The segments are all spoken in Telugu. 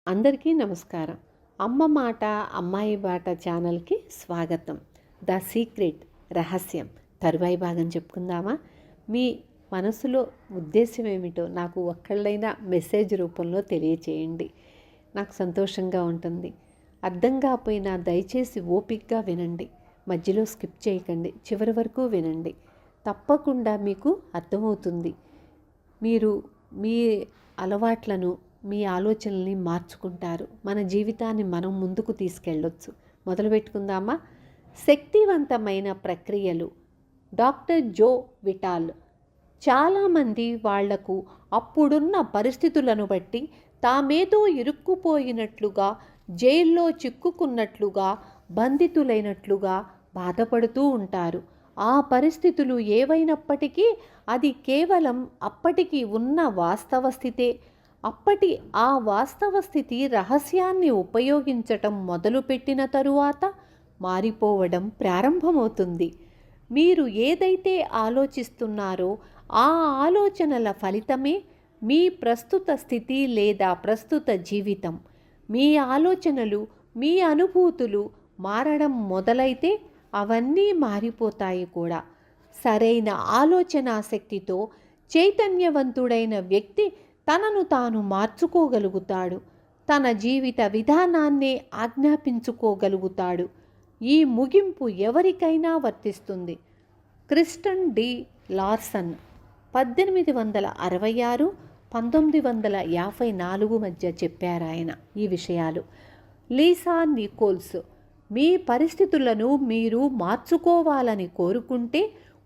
అందరికీ నమస్కారం. అమ్మ మాట అమ్మాయి బాట ఛానల్కి స్వాగతం. ద సీక్రెట్ రహస్యం తరువాయి భాగం చెప్పుకుందామా? మీ మనసులో ఉద్దేశం ఏమిటో నాకు ఒక్కళ్ళైనా మెసేజ్ రూపంలో తెలియచేయండి. నాకు సంతోషంగా ఉంటుంది. అర్థం కాకపోయినా దయచేసి ఓపికగా వినండి. మధ్యలో స్కిప్ చేయకండి, చివరి వరకు వినండి. తప్పకుండా మీకు అర్థమవుతుంది. మీరు మీ అలవాట్లను, మీ ఆలోచనల్ని మార్చుకుంటారు. మన జీవితాన్ని మనం ముందుకు తీసుకెళ్ళొచ్చు. మొదలు పెట్టుకుందామా? శక్తివంతమైన ప్రక్రియలు. డాక్టర్ జో విటాల్. చాలామంది వాళ్లకు అప్పుడున్న పరిస్థితులను బట్టి తామేదో ఇరుక్కుపోయినట్లుగా, జైల్లో చిక్కుకున్నట్లుగా, బంధితులైనట్లుగా బాధపడుతూ ఉంటారు. ఆ పరిస్థితులు ఏవైనప్పటికీ అది కేవలం అప్పటికి ఉన్న వాస్తవ స్థితే. అప్పటి ఆ వాస్తవ స్థితి రహస్యాన్ని ఉపయోగించటం మొదలుపెట్టిన తరువాత మారిపోవడం ప్రారంభమవుతుంది. మీరు ఏదైతే ఆలోచిస్తున్నారో ఆ ఆలోచనల ఫలితమే మీ ప్రస్తుత స్థితి లేదా ప్రస్తుత జీవితం. మీ ఆలోచనలు, మీ అనుభూతులు మారడం మొదలైతే అవన్నీ మారిపోతాయి కూడా. సరైన ఆలోచనా శక్తితో చైతన్యవంతుడైన వ్యక్తి తనను తాను మార్చుకోగలుగుతాడు. తన జీవిత విధానాన్నే ఆజ్ఞాపించుకోగలుగుతాడు. ఈ ముగింపు ఎవరికైనా వర్తిస్తుంది. క్రిస్టన్ డి లార్సన్ 1866-1954 మధ్య చెప్పారాయన ఈ విషయాలు. Lisa Nicholls. మీ పరిస్థితులను మీరు మార్చుకోవాలని కోరుకుంటే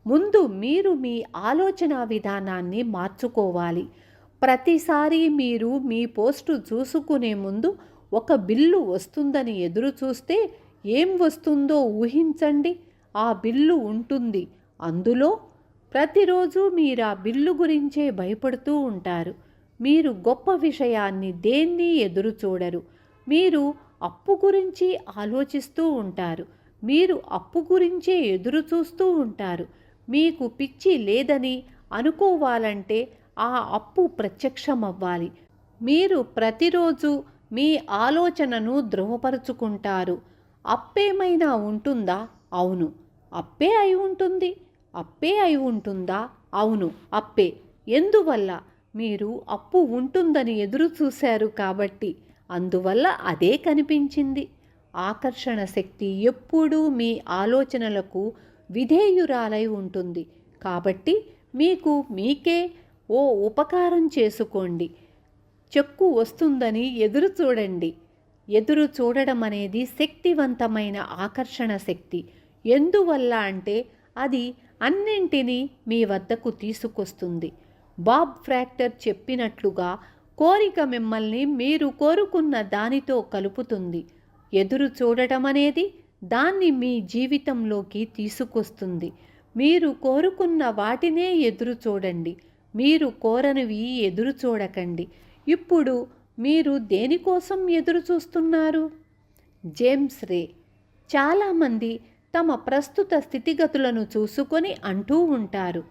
ముందు మీరు మీ ఆలోచన విధానాన్ని మార్చుకోవాలి. ప్రతిసారి మీరు మీ పోస్టు చూసుకునే ముందు ఒక బిల్లు వస్తుందని ఎదురు చూస్తే ఏం వస్తుందో ఊహించండి. ఆ బిల్లు ఉంటుంది. అందులో ప్రతిరోజు మీరు ఆ బిల్లు గురించే భయపడుతూ ఉంటారు. మీరు గొప్ప విషయాన్ని దేన్ని ఎదురు చూడరు. మీరు అప్పు గురించి ఆలోచిస్తూ ఉంటారు. మీరు అప్పు గురించే ఎదురు చూస్తూ ఉంటారు. మీకు పిచ్చి లేదని అనుకోవాలంటే ఆ అప్పు ప్రత్యక్షమవ్వాలి. మీరు ప్రతిరోజు మీ ఆలోచనను ధృవపరుచుకుంటారు. అప్పేమైనా ఉంటుందా? అవును, అప్పే అయి ఉంటుంది. అప్పే అయి ఉంటుందా? అవును, అప్పే. ఎందువల్ల? మీరు అప్పు ఉంటుందని ఎదురు చూశారు కాబట్టి. అందువల్ల అదే కనిపించింది. ఆకర్షణ శక్తి ఎప్పుడూ మీ ఆలోచనలకు విధేయురాలై ఉంటుంది. కాబట్టి మీకు మీకే ఓ ఉపకారం చేసుకోండి. చెక్కు వస్తుందని ఎదురు చూడండి. ఎదురు చూడడం అనేది శక్తివంతమైన ఆకర్షణ శక్తి. ఎందువల్ల అంటే అది అన్నింటినీ మీ వద్దకు తీసుకొస్తుంది. బాబ్ ఫ్రాక్టర్ చెప్పినట్లుగా కోరిక మిమ్మల్ని మీరు కోరుకున్న దానితో కలుపుతుంది. ఎదురు చూడటం అనేది దాన్ని మీ జీవితంలోకి తీసుకొస్తుంది. మీరు కోరుకున్న వాటినే ఎదురు చూడండి. మీరు కోరనివి ఎదురు చూడకండి. ఇప్పుడు మీరు దేనికోసం ఎదురు చూస్తున్నారు? జేమ్స్ రే. చాలామంది తమ ప్రస్తుత స్థితిగతులను చూసుకొని అంటూ ఉంటారు,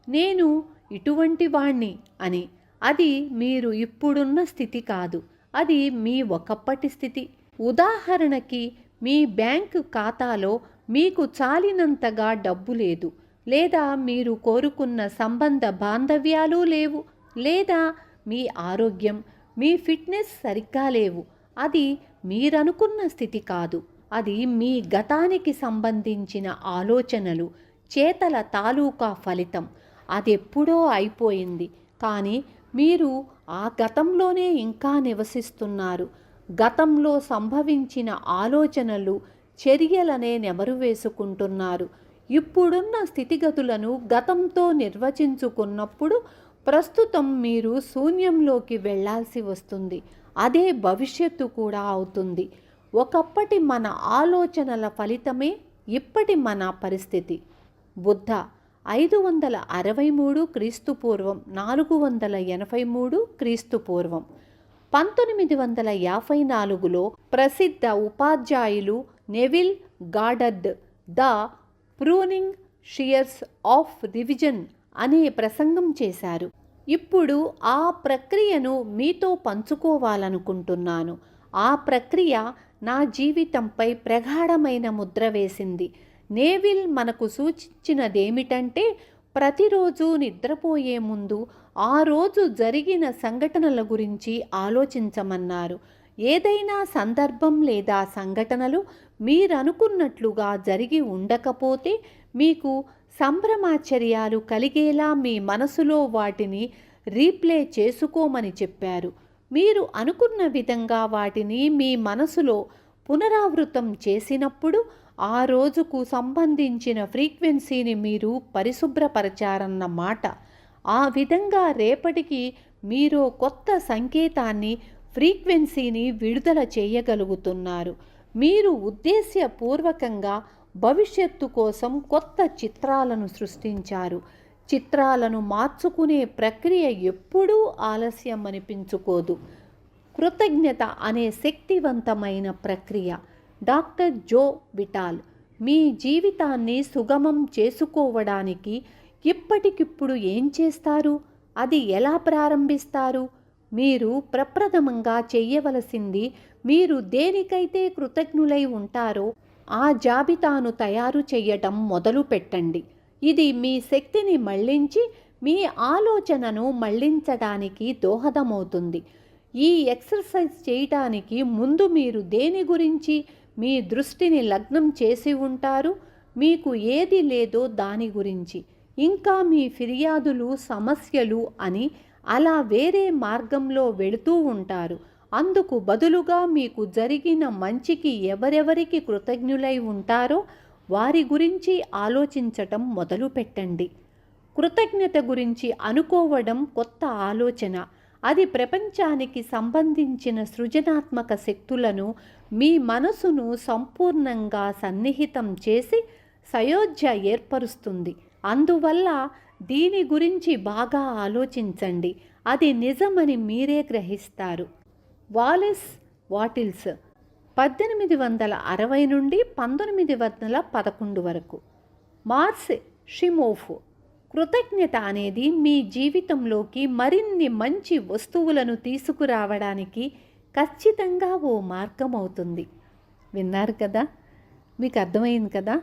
నేను ఇటువంటి వాణ్ణి అని. అది మీరు ఇప్పుడున్న స్థితి కాదు. అది మీ ఒకప్పటి స్థితి. ఉదాహరణకి, మీ బ్యాంకు ఖాతాలో మీకు చాలినంతగా డబ్బు లేదు, లేదా మీరు కోరుకున్న సంబంధ బాంధవ్యాలు లేవు, లేదా మీ ఆరోగ్యం, మీ ఫిట్నెస్ సరిగ్గా లేవు. అది మీరనుకున్న స్థితి కాదు. అది మీ గతానికి సంబంధించిన ఆలోచనలు, చేతల తాలూకా ఫలితం. అదెప్పుడో అయిపోయింది. కానీ మీరు ఆ గతంలోనే ఇంకా నివసిస్తున్నారు. గతంలో సంభవించిన ఆలోచనలు, చర్యలనే నెమరు వేసుకుంటున్నారు. ఇప్పుడున్న స్థితిగతులను గతంతో నిర్వచించుకున్నప్పుడు ప్రస్తుతం మీరు శూన్యంలోకి వెళ్ళాల్సి వస్తుంది. అదే భవిష్యత్తు కూడా అవుతుంది. ఒకప్పటి మన ఆలోచనల ఫలితమే ఇప్పటి మన పరిస్థితి. బుద్ధ 563 క్రీస్తుపూర్వం 483 క్రీస్తుపూర్వం. 1954లో ప్రసిద్ధ ఉపాధ్యాయులు Neville Goddard the pruning shears of revision అనే ప్రసంగం చేశారు. ఇప్పుడు ఆ ప్రక్రియను మీతో పంచుకోవాలనుకుంటున్నాను. ఆ ప్రక్రియ నా జీవితంపై ప్రగాఢమైన ముద్ర వేసింది. నేవిల్ మనకు సూచించినదేమిటంటే, ప్రతిరోజు నిద్రపోయే ముందు ఆ రోజు జరిగిన సంఘటనల గురించి ఆలోచించమన్నారు. ఏదైనా సందర్భం లేదా సంఘటనలు మీరనుకున్నట్లుగా జరిగి ఉండకపోతే మీకు సంభ్రమాశ్చర్యాలు కలిగేలా మీ మనసులో వాటిని రీప్లే చేసుకోమని చెప్పారు. మీరు అనుకున్న విధంగా వాటిని మీ మనసులో పునరావృతం చేసినప్పుడు ఆ రోజుకు సంబంధించిన ఫ్రీక్వెన్సీని మీరు పరిశుభ్రపరచారన్న మాట. ఆ విధంగా రేపటికి మీరు కొత్త సంకేతాన్ని, ఫ్రీక్వెన్సీని విడుదల చేయగలుగుతున్నారు. మీరు ఉద్దేశ్యపూర్వకంగా భవిష్యత్తు కోసం కొత్త చిత్రాలను సృష్టించారు. చిత్రాలను మార్చుకునే ప్రక్రియ ఎప్పుడూ ఆలస్యం అనిపించుకోదు. కృతజ్ఞత అనే శక్తివంతమైన ప్రక్రియ. డాక్టర్ జో విటాల్. మీ జీవితాన్ని సుగమం చేసుకోవడానికి ఇప్పటికిప్పుడు ఏం చేస్తారు? అది ఎలా ప్రారంభిస్తారు? మీరు ప్రప్రథమంగా చేయవలసింది, మీరు దేనికైతే కృతజ్ఞులై ఉంటారో ఆ జాబితాను తయారు చేయటం మొదలు పెట్టండి. ఇది మీ శక్తిని మళ్లించి మీ ఆలోచనను మళ్లించడానికి దోహదమవుతుంది. ఈ ఎక్సర్సైజ్ చేయటానికి ముందు మీరు దేని గురించి మీ దృష్టిని లగ్నం చేసి ఉంటారు? మీకు ఏది లేదో దాని గురించి. ఇంకా మీ ఫిర్యాదులు, సమస్యలు అని అలా వేరే మార్గంలో వెళుతూ ఉంటారు. అందుకు బదులుగా మీకు జరిగిన మంచికి ఎవరెవరికి కృతజ్ఞులై ఉంటారో వారి గురించి ఆలోచించటం మొదలుపెట్టండి. కృతజ్ఞత గురించి అనుకోవడం కొత్త ఆలోచన. అది ప్రపంచానికి సంబంధించిన సృజనాత్మక శక్తులను, మీ మనసును సంపూర్ణంగా సన్నిహితం చేసి సయోధ్య ఏర్పరుస్తుంది. అందువల్ల దీని గురించి బాగా ఆలోచించండి. అది నిజమని మీరే గ్రహిస్తారు. వాలెస్ వాటిల్స్ 1860 నుండి 1911 వరకు. మార్స్ షిమోఫ్. కృతజ్ఞత అనేది మీ జీవితంలోకి మరిన్ని మంచి వస్తువులను తీసుకురావడానికి ఖచ్చితంగా ఓ మార్గం అవుతుంది. విన్నారు కదా? మీకు అర్థమైంది కదా?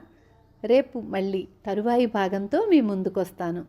రేపు మళ్ళీ తరువాయి భాగంతో మీ ముందుకు వస్తాను.